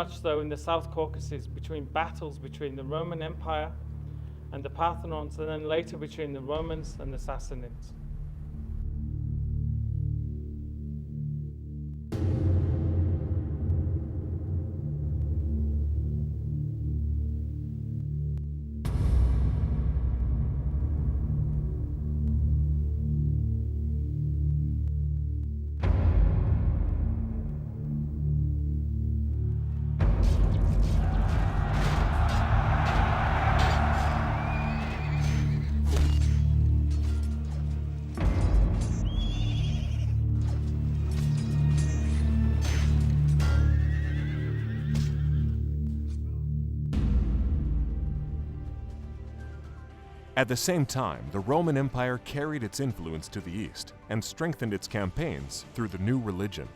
much so in the South Caucasus between battles between the Roman Empire and the Parthenons, and then later between the Romans and the Sassanids. At the same time, the Roman Empire carried its influence to the east and strengthened its campaigns through the new religion.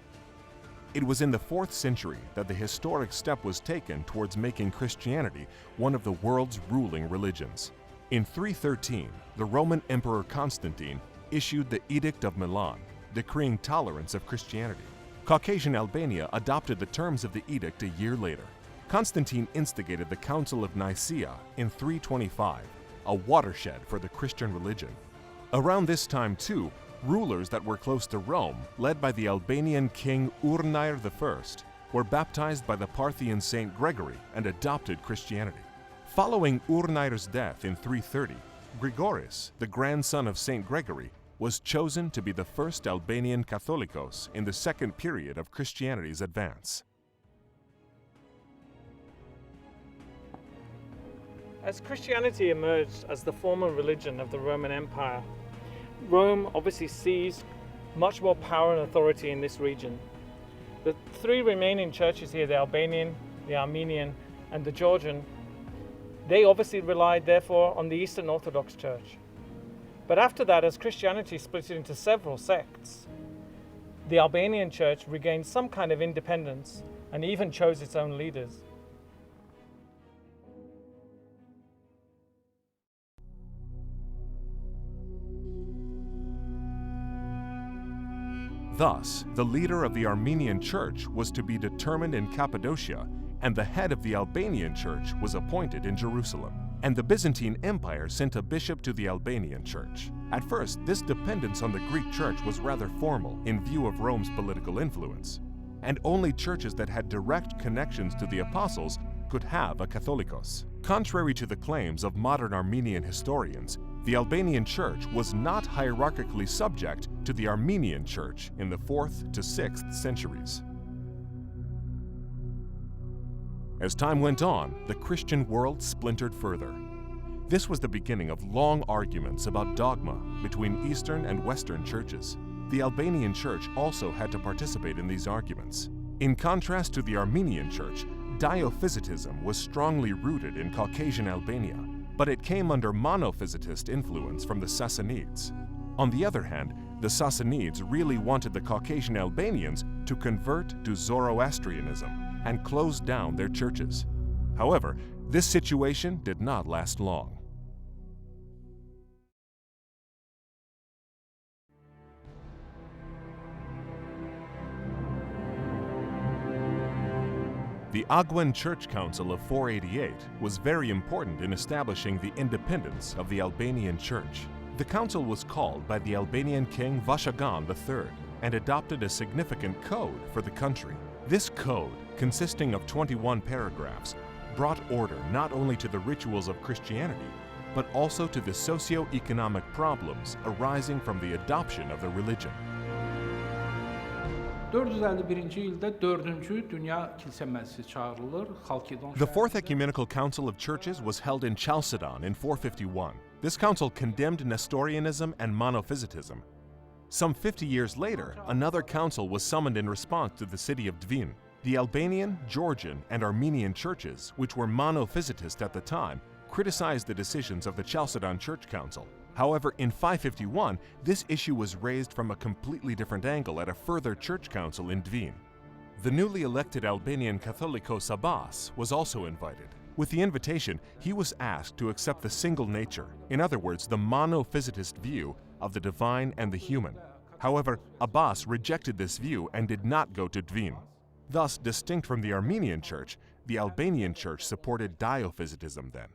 It was in the 4th century that the historic step was taken towards making Christianity one of the world's ruling religions. In 313, the Roman Emperor Constantine issued the Edict of Milan, decreeing tolerance of Christianity. Caucasian Albania adopted the terms of the edict a year later. Constantine instigated the Council of Nicaea in 325, a watershed for the Christian religion. Around this time, too, rulers that were close to Rome, led by the Albanian king Urnair I, were baptized by the Parthian Saint Gregory and adopted Christianity. Following Urnair's death in 330, Grigoris, the grandson of Saint Gregory, was chosen to be the first Albanian Catholicos in the second period of Christianity's advance. As Christianity emerged as the formal religion of the Roman Empire, Rome obviously seized much more power and authority in this region. The 3 remaining churches here, the Albanian, the Armenian, and the Georgian, they obviously relied therefore on the Eastern Orthodox Church. But after that, as Christianity split into several sects, the Albanian Church regained some kind of independence and even chose its own leaders. Thus, the leader of the Armenian Church was to be determined in Cappadocia, and the head of the Albanian Church was appointed in Jerusalem. And the Byzantine Empire sent a bishop to the Albanian Church. At first, this dependence on the Greek Church was rather formal in view of Rome's political influence, and only churches that had direct connections to the apostles could have a Catholicos. Contrary to the claims of modern Armenian historians, the Albanian Church was not hierarchically subject to the Armenian Church in the 4th to 6th centuries. As time went on, the Christian world splintered further. This was the beginning of long arguments about dogma between Eastern and Western churches. The Albanian Church also had to participate in these arguments. In contrast to the Armenian Church, Diophysitism was strongly rooted in Caucasian Albania, but it came under monophysitist influence from the Sassanids. On the other hand, the Sassanids really wanted the Caucasian Albanians to convert to Zoroastrianism and close down their churches. However, this situation did not last long. The Aguan Church Council of 488 was very important in establishing the independence of the Albanian Church. The council was called by the Albanian king Vashagan III and adopted a significant code for the country. This code, consisting of 21 paragraphs, brought order not only to the rituals of Christianity, but also to the socio-economic problems arising from the adoption of the religion. 451 yılda 4. Dünya Kilise Meclisi çağrılır. The Fourth Ecumenical Council of Churches was held in Chalcedon in 451. This council condemned Nestorianism and monophysitism. Some 50 years later, another council was summoned in response to the city of Dvin. The Albanian, Georgian, and Armenian churches, which were monophysitist at the time, criticized the decisions of the Chalcedon Church Council. However, in 551, this issue was raised from a completely different angle at a further church council in Dvin. The newly elected Albanian Catholicos Abbas was also invited. With the invitation, he was asked to accept the single nature, in other words, the monophysitist view of the divine and the human. However, Abbas rejected this view and did not go to Dvin. Thus, distinct from the Armenian Church, the Albanian Church supported diophysitism then.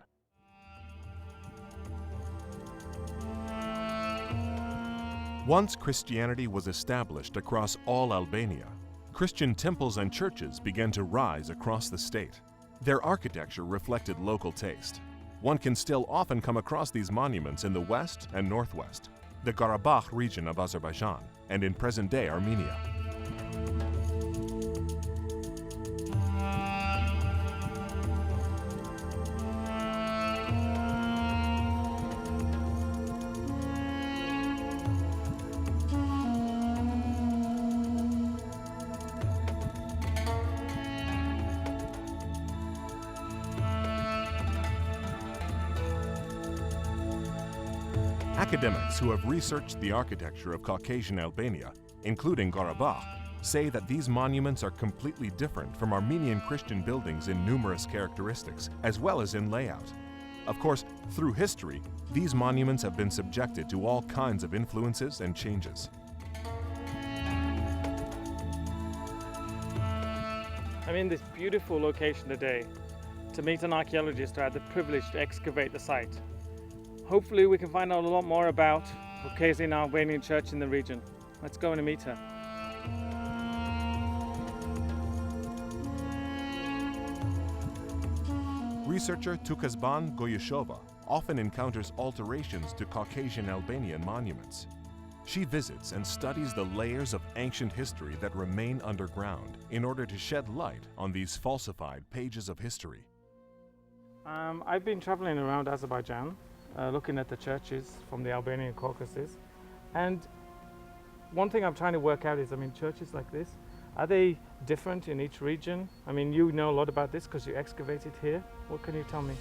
Once Christianity was established across all Albania, Christian temples and churches began to rise across the state. Their architecture reflected local taste. One can still often come across these monuments in the west and northwest, the Karabakh region of Azerbaijan, and in present-day Armenia. Academics who have researched the architecture of Caucasian Albania, including Karabakh, say that these monuments are completely different from Armenian Christian buildings in numerous characteristics, as well as in layout. Of course, through history, these monuments have been subjected to all kinds of influences and changes. I'm in this beautiful location today to meet an archaeologist who had the privilege to excavate the site. Hopefully we can find out a lot more about Caucasian Albanian Church in the region. Let's go and meet her. Researcher Tukazban Goyeshova often encounters alterations to Caucasian Albanian monuments. She visits and studies the layers of ancient history that remain underground in order to shed light on these falsified pages of history. I've been traveling around Azerbaijan, looking at the churches from the Albanian Caucasus, and one thing I'm trying to work out is, churches like this, are they different in each region? You know a lot about this because you excavated here. What can you tell me?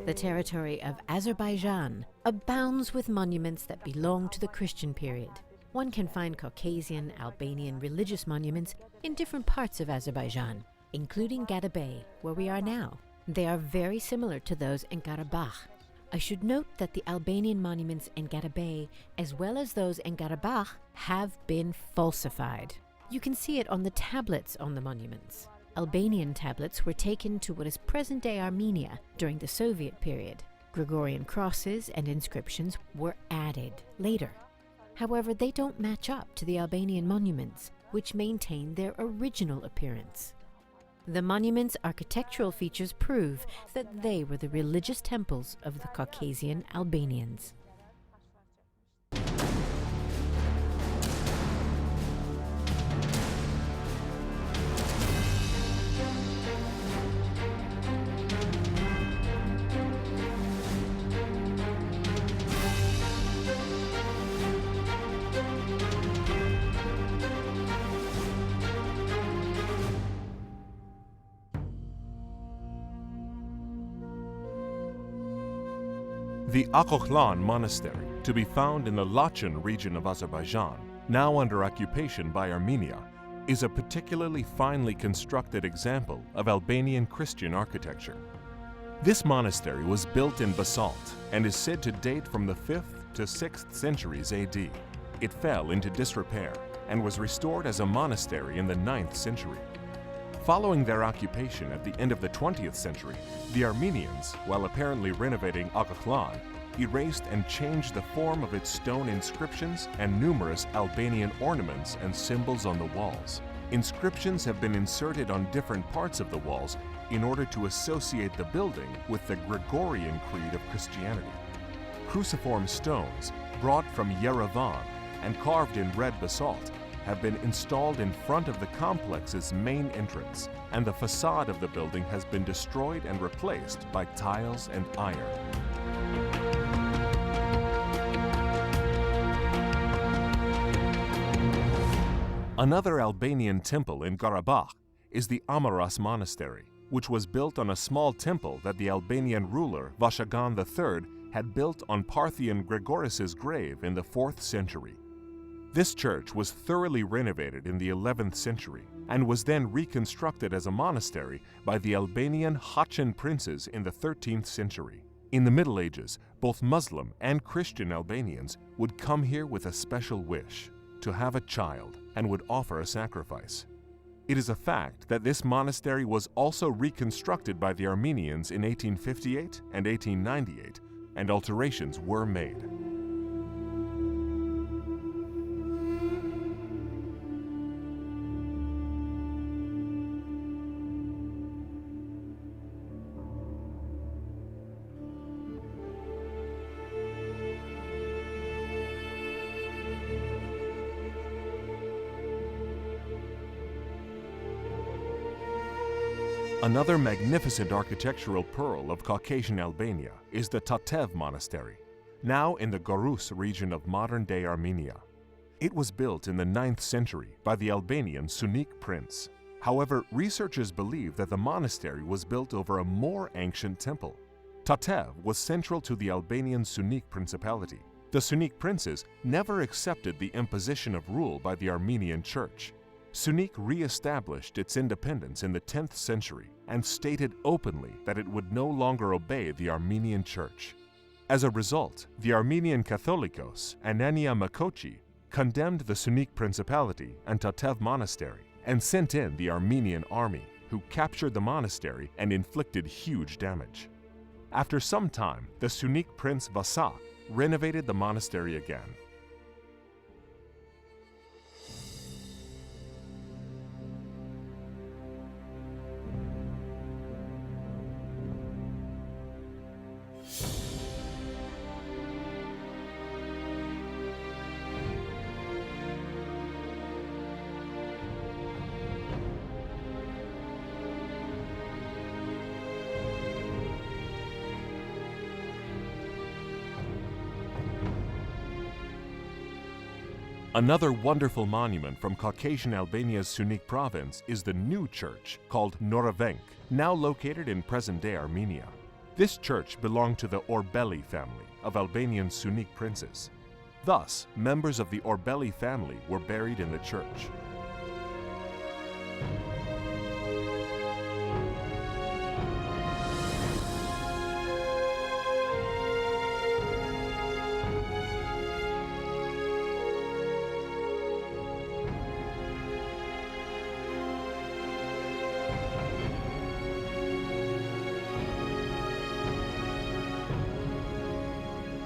The territory of Azerbaijan abounds with monuments that belong to the Christian period. One can find Caucasian Albanian religious monuments in different parts of Azerbaijan, including Gadabay, where we are now. They are very similar to those in Karabakh. I should note that the Albanian monuments in Gadabay, as well as those in Karabakh, have been falsified. You can see it on the tablets on the monuments. Albanian tablets were taken to what is present-day Armenia during the Soviet period. Gregorian crosses and inscriptions were added later. However, they don't match up to the Albanian monuments, which maintain their original appearance. The monument's architectural features prove that they were the religious temples of the Caucasian Albanians. The Akokhlan Monastery, to be found in the Lachen region of Azerbaijan, now under occupation by Armenia, is a particularly finely constructed example of Albanian Christian architecture. This monastery was built in basalt and is said to date from the 5th to 6th centuries AD. It fell into disrepair and was restored as a monastery in the 9th century. Following their occupation at the end of the 20th century, the Armenians, while apparently renovating Akokhlan, erased and changed the form of its stone inscriptions and numerous Albanian ornaments and symbols on the walls. Inscriptions have been inserted on different parts of the walls in order to associate the building with the Gregorian creed of Christianity. Cruciform stones, brought from Yerevan and carved in red basalt, have been installed in front of the complex's main entrance, and the facade of the building has been destroyed and replaced by tiles and iron. Another Albanian temple in Karabakh is the Amaras Monastery, which was built on a small temple that the Albanian ruler Vashagan III had built on Parthian Gregoris's grave in the 4th century. This church was thoroughly renovated in the 11th century and was then reconstructed as a monastery by the Albanian Haçan princes in the 13th century. In the Middle Ages, both Muslim and Christian Albanians would come here with a special wish. to have a child and would offer a sacrifice. It is a fact that this monastery was also reconstructed by the Armenians in 1858 and 1898, and alterations were made. Another magnificent architectural pearl of Caucasian Albania is the Tatev Monastery, now in the Gorus region of modern-day Armenia. It was built in the 9th century by the Albanian Sunnic prince. However, researchers believe that the monastery was built over a more ancient temple. Tatev was central to the Albanian Sunnic principality. The Sunnic princes never accepted the imposition of rule by the Armenian Church. Sunnic re-established its independence in the 10th century and stated openly that it would no longer obey the Armenian Church. As a result, the Armenian Catholicos, Anania Makochi, condemned the Sunnic principality and Tatev monastery and sent in the Armenian army, who captured the monastery and inflicted huge damage. After some time, the Sunnic prince Vasak renovated the monastery again. Another wonderful monument from Caucasian Albania's Sunnic province is the new church called Noravenk, now located in present-day Armenia. This church belonged to the Orbeli family of Albanian Sunnic princes. Thus, members of the Orbeli family were buried in the church.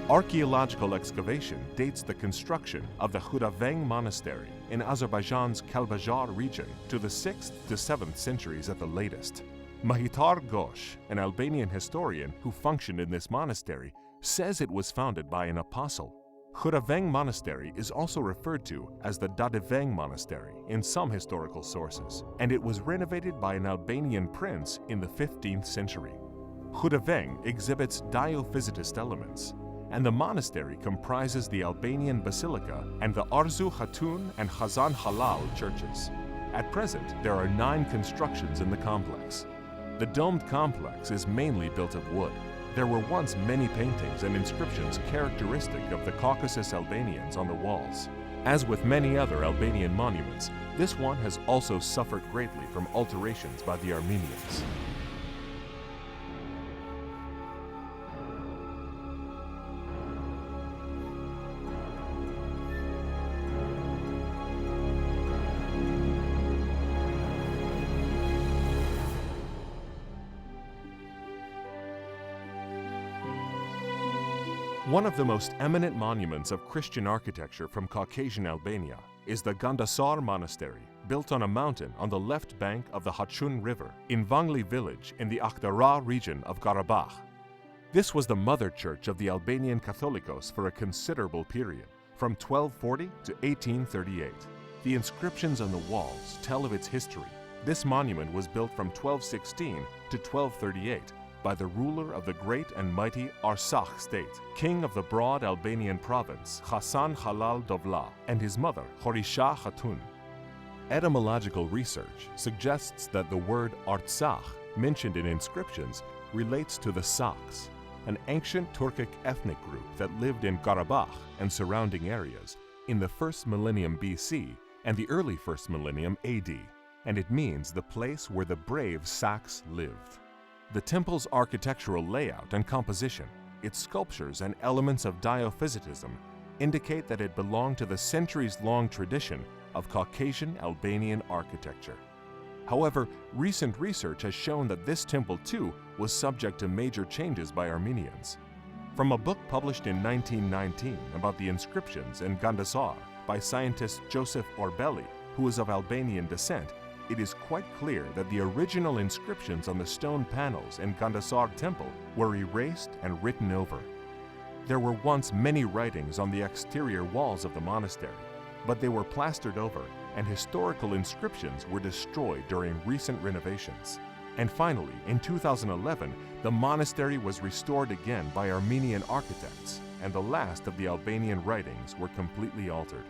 Archaeological excavation dates the construction of the Khuraveng Monastery in Azerbaijan's Kalbajar region to the 6th to 7th centuries at the latest. Mahitar Ghosh, an Albanian historian who functioned in this monastery, says it was founded by an apostle. Khuraveng Monastery is also referred to as the Dadeveng Monastery in some historical sources, and it was renovated by an Albanian prince in the 15th century. Khuraveng exhibits Diophysitist elements, and the monastery comprises the Albanian Basilica and the Arzu Hatun and Khazan Halal churches. At present, there are 9 constructions in the complex. The domed complex is mainly built of wood. There were once many paintings and inscriptions characteristic of the Caucasus Albanians on the walls. As with many other Albanian monuments, this one has also suffered greatly from alterations by the Armenians. One of the most eminent monuments of Christian architecture from Caucasian Albania is the Gandasar Monastery, built on a mountain on the left bank of the Hachun River in Vangli village in the Akhdara region of Karabakh. This was the mother church of the Albanian Catholicos for a considerable period, from 1240 to 1838. The inscriptions on the walls tell of its history. This monument was built from 1216 to 1238 by the ruler of the great and mighty Arsakh state, king of the broad Albanian province, Hasan Halal Dovla, and his mother, Horisha Hatun. Etymological research suggests that the word Artsakh, mentioned in inscriptions, relates to the Sakhs, an ancient Turkic ethnic group that lived in Karabakh and surrounding areas in the 1st millennium BC and the early 1st millennium AD, and it means the place where the brave Sakhs lived. The temple's architectural layout and composition, its sculptures and elements of Diophysitism, indicate that it belonged to the centuries-long tradition of Caucasian Albanian architecture. However, recent research has shown that this temple too was subject to major changes by Armenians. From a book published in 1919 about the inscriptions in Gandasar by scientist Joseph Orbeli, who is of Albanian descent, it is quite clear that the original inscriptions on the stone panels in Gandasar temple were erased and written over. There were once many writings on the exterior walls of the monastery, but they were plastered over and historical inscriptions were destroyed during recent renovations. And finally, in 2011, the monastery was restored again by Armenian architects, and the last of the Albanian writings were completely altered.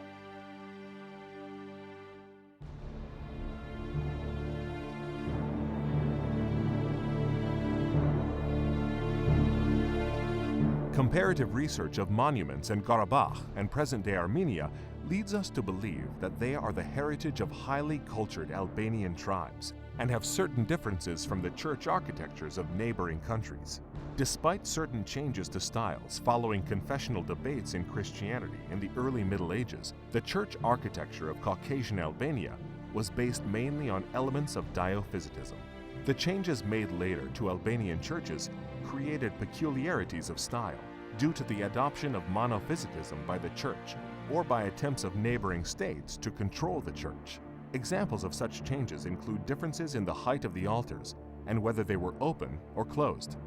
Comparative research of monuments in Karabakh and present-day Armenia leads us to believe that they are the heritage of highly cultured Albanian tribes and have certain differences from the church architectures of neighboring countries. Despite certain changes to styles following confessional debates in Christianity in the early Middle Ages, the church architecture of Caucasian Albania was based mainly on elements of diophysitism. The changes made later to Albanian churches created peculiarities of style due to the adoption of monophysitism by the church or by attempts of neighboring states to control the church. Examples of such changes include differences in the height of the altars and whether they were open or closed.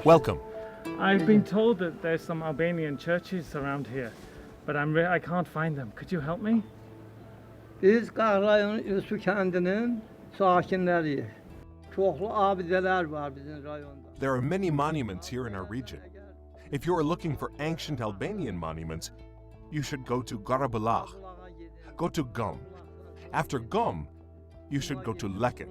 Welcome. I've been told that there's some Albanian churches around here, but I can't find them. Could you help me? Biz Qahrayonun Üssü kəndinin sakinləriyiz. Çoxlu abideler var bizim rayonda. There are many monuments here in our region. If you are looking for ancient Albanian monuments, you should go to Garabulaq. Go to Gom. After Gom, you should go to Leket.